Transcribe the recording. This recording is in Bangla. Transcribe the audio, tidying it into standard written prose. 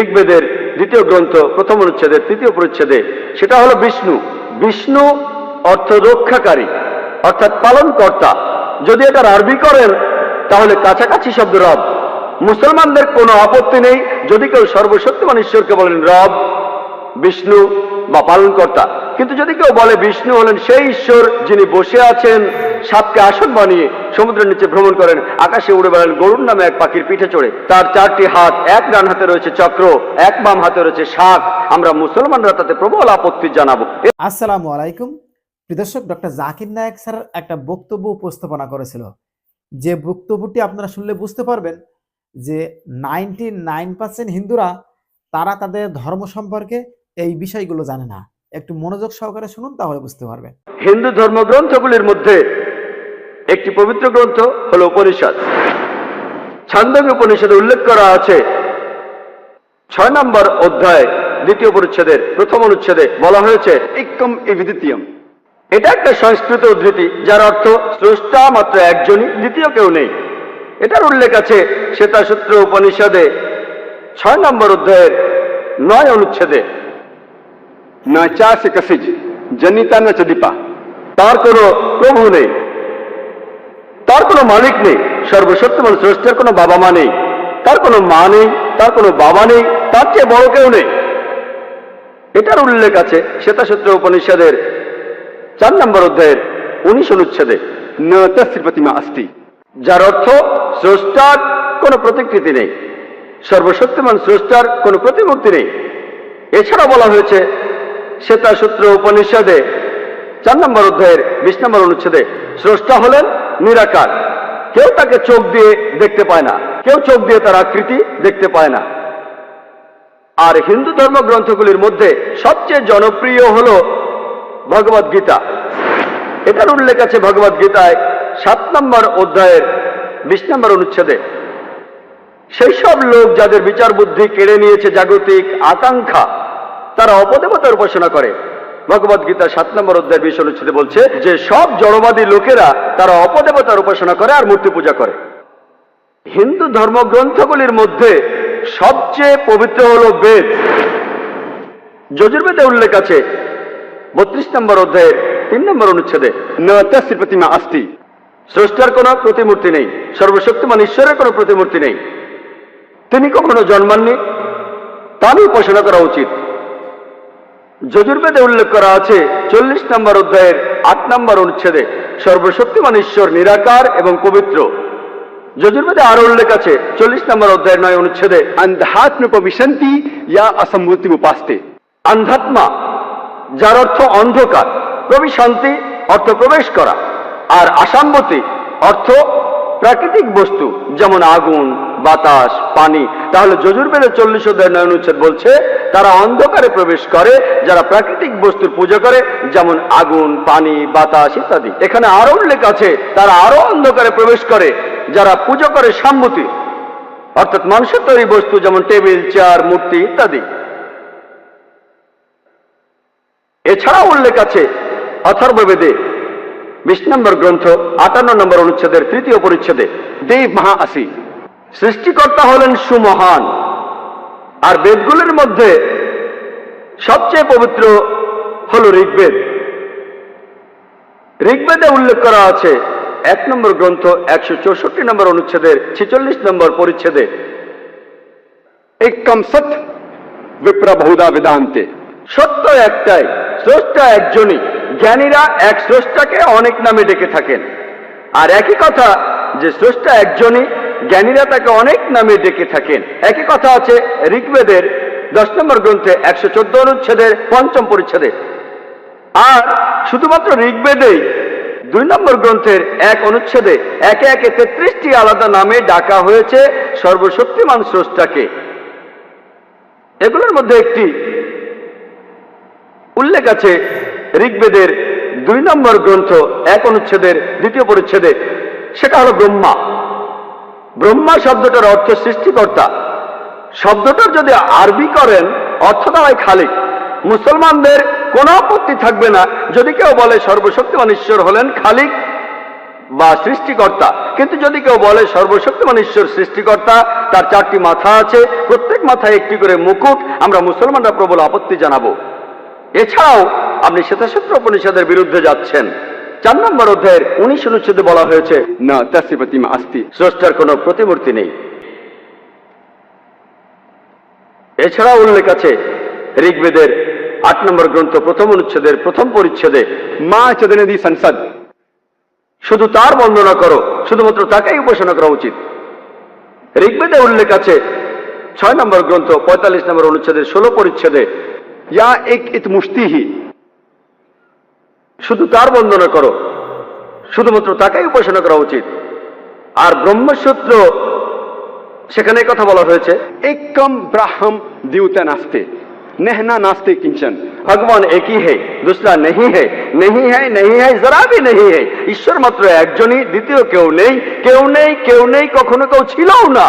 ঋগ্বেদের দ্বিতীয় গ্রন্থ প্রথম অনুচ্ছেদের তৃতীয় পরিচ্ছেদে, সেটা হলো বিষ্ণু। বিষ্ণু অর্থ রক্ষাকারী, অর্থাৎ পালনকর্তা। যদি এটার আরবি করেন তাহলে কাছাকাছি শব্দ রব। মুসলমানদের কোনো আপত্তি নেই যদি কেউ সর্বশক্তিমান ঈশ্বরকে বলেন রব, বিষ্ণু বা পালনকর্তা। কিন্তু যদি কেউ বলে বিষ্ণু হলেন সেই ঈশ্বর যিনি বসে আছেন সাপকে আসন বানিয়ে, সমুদ্রের নিচে ভ্রমণ করেন, আকাশে উড়ে বেড়ান গরুর নামে এক পাখির পিঠে চড়ে, তার 4টি হাত, এক ডান হাতে রয়েছে চক্র, এক বাম হাতে রয়েছে শাঁখ, আমরা মুসলমানরা তাতে প্রবল আপত্তি জানাবো। আসসালামু আলাইকুম প্রিয় দর্শক, ডক্টর জাকির নায়েক স্যার একটা বক্তব্য উপস্থাপনা করেছিল, যে বক্তব্যটি আপনারা শুনলে বুঝতে পারবেন যে 99% হিন্দুরা তারা তাদের ধর্ম সম্পর্কে এই বিষয়গুলো জানে না। একটু মনোযোগ সহকারে শুনুন, তাহলে বুঝতে পারবেন। হিন্দু ধর্মগ্রন্থগুলির মধ্যে একটি পবিত্র গ্রন্থ হলো উপনিষদ। ছান্দোগ্য উপনিষদে উল্লেখ করা আছে 6 নম্বর অধ্যায় দ্বিতীয় পরিচ্ছেদের প্রথম অনুচ্ছেদে বলা হয়েছে একম এবিদিতিয়ম। এটা একটা সংস্কৃত উদ্ধৃতি যার অর্থ স্রষ্টা মাত্র একজনই, দ্বিতীয় কেউ নেই। এটার উল্লেখ আছে শ্বেতাসূত্র উপনিষদে 6 নম্বর অধ্যায়ের 9 অনুচ্ছেদে, না চাষে কাসিজ জনিতা না চদিপা। তার কোনো প্রভু নেই, তার কোনো মালিক নেই, সর্বশক্তিমান স্রষ্টার কোনো বাবা মা নেই, তার কোনো মা নেই, তার কোনো বাবা নেই, তার চেয়ে বড় কেউ নেই। এটার উল্লেখ আছে শ্বেতাসূত্র উপনিষদের 4 নম্বর অধ্যায়ের 19 অনুচ্ছেদে, ন তস্য প্রতিমা আস্তি। যার অর্থ স্রষ্টার কোনো প্রতিকৃতি নেই, সর্বশক্তিমান স্রষ্টার কোনো প্রতিমূর্তি নেই। এছাড়া বলা হয়েছে শ্বেতাসূত্র উপনিষদে 4 নম্বর অধ্যায়ের 20 নম্বর অনুচ্ছেদে, স্রষ্টা হলেন নিরাকার, কেউ তাকে চোখ দিয়ে দেখতে পায় না, কেউ চোখ দিয়ে তার আকৃতি দেখতে পায় না। আর হিন্দু ধর্মগ্রন্থগুলির মধ্যে সবচেয়ে জনপ্রিয় হল ভগবদ গীতা। এটার উল্লেখ আছে ভগবদ গীতায় 7 নম্বর অধ্যায়ের 20 নম্বর অনুচ্ছেদে, সেই সব লোক যাদের বিচার বুদ্ধি কেড়ে নিয়েছে জাগতিক আকাঙ্ক্ষা, তারা অপদেবতার উপাসনা করে। ভগবদ গীতা 7 নম্বর অধ্যায় 20 অনুচ্ছেদে বলছে যে সব জড়বাদী লোকেরা তারা অপদেবতার উপাসনা করে আর মূর্তি পূজা করে। হিন্দু ধর্মগ্রন্থগুলির মধ্যে সবচেয়ে পবিত্র হল বেদ। যজুর্বেদে উল্লেখ আছে 32 নম্বর অধ্যায়ের 3 নম্বর অনুচ্ছেদে, ন তস্য প্রতিমা আস্তি। স্রষ্টার কোনো প্রতিমূর্তি নেই, সর্বশক্তিমান ঈশ্বরের কোনো প্রতিমূর্তি নেই, তিনি কখনো জন্মাননি, তারই উপাসনা করা উচিত। যজুর্বেদে উল্লেখ করা আছে 40 নম্বর অধ্যায়ের 8 নম্বর অনুচ্ছেদে, সর্বশক্তিমান ঈশ্বর নিরাকার এবং পবিত্র। যজুর্বেদে আরো উল্লেখ আছে 40 নম্বর অধ্যায়ের 9 অনুচ্ছেদে, অন্ধাত্ম প্রবিশন্তি ইয়া অসম্মূর্তি উপাস্তে। অন্ধাত্মা যার অর্থ অন্ধকার, প্রবিশন্তি অর্থ প্রবেশ করা, আর আসাম্মতি অর্থ প্রাকৃতিক বস্তু যেমন আগুন, বাতাস, পানি। তাহলে যজুর্বেদের 40 অধ্যায় 9 অনুচ্ছেদ বলছে তারা অন্ধকারে প্রবেশ করে যারা প্রাকৃতিক বস্তুর পূজা করে, যেমন আগুন, পানি, বাতাস ইত্যাদি। এখানে আরো উল্লেখ আছে তারা আরো অন্ধকারে প্রবেশ করে যারা পূজা করে সাম্মতি, অর্থাৎ মানুষের তৈরি বস্তু যেমন টেবিল, চেয়ার, মূর্তি ইত্যাদি। এছাড়াও উল্লেখ আছে অথর্ববেদে 20 নম্বর গ্রন্থ 58 নম্বর অনুচ্ছেদের 3য় পরিচ্ছেদে, দেব মহা আসি। সৃষ্টিকর্তা হলেন সুমহান। আর বেদগুলির মধ্যে সবচেয়ে পবিত্র হল ঋগ্বেদ। ঋগ্বেদে উল্লেখ করা আছে 1 নম্বর গ্রন্থ 164 নম্বর অনুচ্ছেদের 46 নম্বর পরিচ্ছেদে, একম সৎ বিপ্র বহুধা বেদান্তে। সত্য একটাই, স্রষ্টা একজনই। জ্ঞানীরা এক স্রষ্টাকে অনেক নামে ডেকে থাকেন। আর একই কথা যে স্রষ্টা একজনই, জ্ঞানীরা তাকে অনেক নামে ডেকে থাকেন। একই কথা আছে ঋগ্বেদের 10 নম্বর গ্রন্থে 114 অনুচ্ছেদের 5ম পরিচ্ছেদে। আর শুধুমাত্র ঋগ্বেদেই 2 নম্বর গ্রন্থের 1 অনুচ্ছেদে একে একে 33টি আলাদা নামে ডাকা হয়েছে সর্বশক্তিমান স্রষ্টাকে। এগুলোর মধ্যে একটি উল্লেখ আছে ঋগ্বেদের 2 নম্বর গ্রন্থ 1 অনুচ্ছেদের 2য় পরিচ্ছেদে, সেটা হলো ব্রহ্মা। ব্রহ্মা শব্দটার অর্থ সৃষ্টিকর্তা। শব্দটার যদি আরবি করেন অর্থ দাঁড়ায় খালিক। মুসলমানদের কোনো আপত্তি থাকবে না যদি কেউ বলে সর্বশক্তিমান ঈশ্বর হলেন খালিক, বা সৃষ্টিকর্তা। কিন্তু যদি কেউ বলে সর্বশক্তিমান ঈশ্বর সৃষ্টিকর্তা, তার 4টি মাথা আছে, প্রত্যেক মাথায় একটি করে মুকুট, আমরা মুসলমানরা প্রবল আপত্তি জানাবো। এছাড়াও আপনি শ্বেতাসূত্র উপনিষদের বিরুদ্ধে যাচ্ছেন। 4 নম্বর অধ্যায়ের 19 অনুচ্ছেদে বলা হয়েছে न तस्य प्रतिमा अस्ति। স্রষ্টার কোনো প্রতিমূর্তি নেই। এছাড়া উল্লেখ আছে ঋগ্বেদের 8 নম্বর গ্রন্থ প্রথম অনুচ্ছেদের প্রথম পরিচ্ছেদে, मां चदनदी संसद। শুধু তার বন্দনা করো, শুধুমাত্র তাকেই উপাসনা করা উচিত। ঋগ্বেদে উল্লেখ আছে 6 নম্বর গ্রন্থ 45 নম্বর অনুচ্ছেদের 16 পরিচ্ছেদে, या एक इतमुष्टि ही। শুধু তার বন্দনা করো, শুধুমাত্র তাকেই উপাসনা করা উচিত। আর ব্রহ্মসূত্র সেখানে কথা বলা হয়েছে एकम ब्राह्म द्यूता नास्ते नहना नास्ते किंचन। ভগবান একই হে, দুসরা নেহি হে, নেহি হে, নেহি হে, জরা ভি নেহি হে। ঈশ্বর মাত্র একজনই, দ্বিতীয় কেউ নেই, কেউ নেই, কেউ নেই, কখনো কেউ ছিলও না।